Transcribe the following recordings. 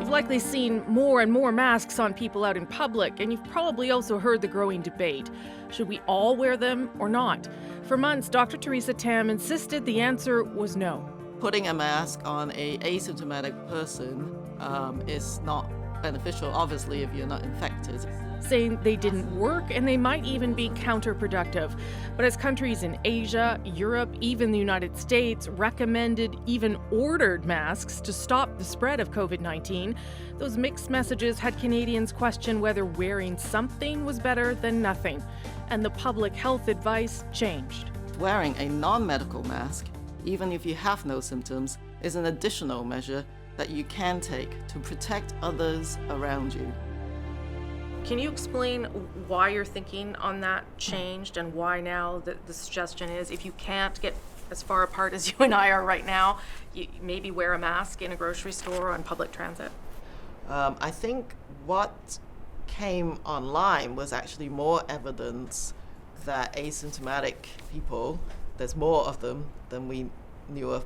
You've likely seen more and more masks on people out in public, and you've probably also heard the growing debate. Should we all wear them or not? For months, Dr. Theresa Tam insisted the answer was no. Putting a mask on an asymptomatic person is not beneficial, obviously, if you're not infected. Saying they didn't work and they might even be counterproductive. But as countries in Asia, Europe, even the United States recommended, even ordered masks to stop the spread of COVID-19, those mixed messages had Canadians question whether wearing something was better than nothing. And the public health advice changed. Wearing a non-medical mask, even if you have no symptoms, is an additional measure that you can take to protect others around you. Can you explain why your thinking on that changed and why now the suggestion is if you can't get as far apart as you and I are right now, you maybe wear a mask in a grocery store or on public transit? I think what came online was actually more evidence that asymptomatic people, there's more of them than we knew of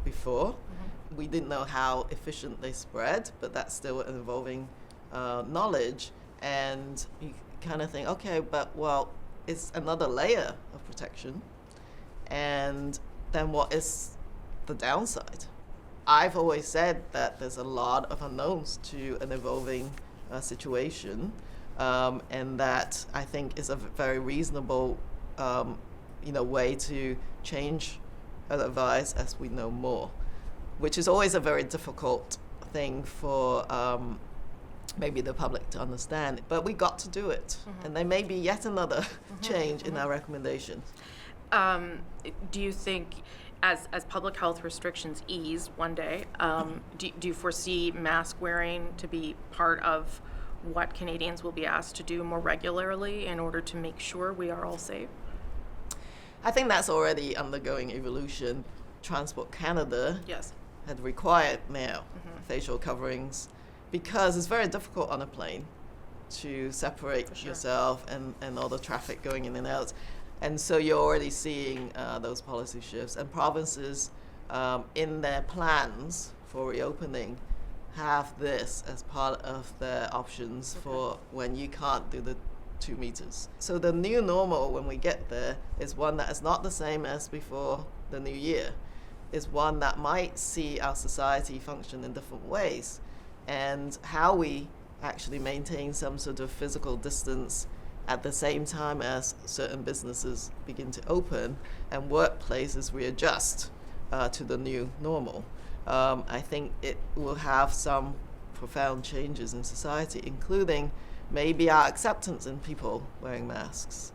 before. Mm-hmm. We didn't know how efficient they spread, but that's still an evolving knowledge. And you kind of think, okay, but well, it's another layer of protection. And then what is the downside? I've always said that there's a lot of unknowns to an evolving situation, and that I think is a very reasonable way to change advice as we know more, which is always a very difficult thing for maybe the public to understand, but we got to do it. Mm-hmm. And there may be yet another change in our recommendations. Do you think as public health restrictions ease one day, do you foresee mask wearing to be part of what Canadians will be asked to do more regularly in order to make sure we are all safe? I think that's already undergoing evolution. Transport Canada had required now facial coverings, because it's very difficult on a plane to separate yourself and all the traffic going in and out. And so you're already seeing those policy shifts. And provinces, in their plans for reopening, have this as part of their options for when you can't do the 2 meters. So the new normal, when we get there, is one that is not the same as before the new year. Is one that might see our society function in different ways. And how we actually maintain some sort of physical distance at the same time as certain businesses begin to open and workplaces readjust to the new normal. I think it will have some profound changes in society, including maybe our acceptance in people wearing masks.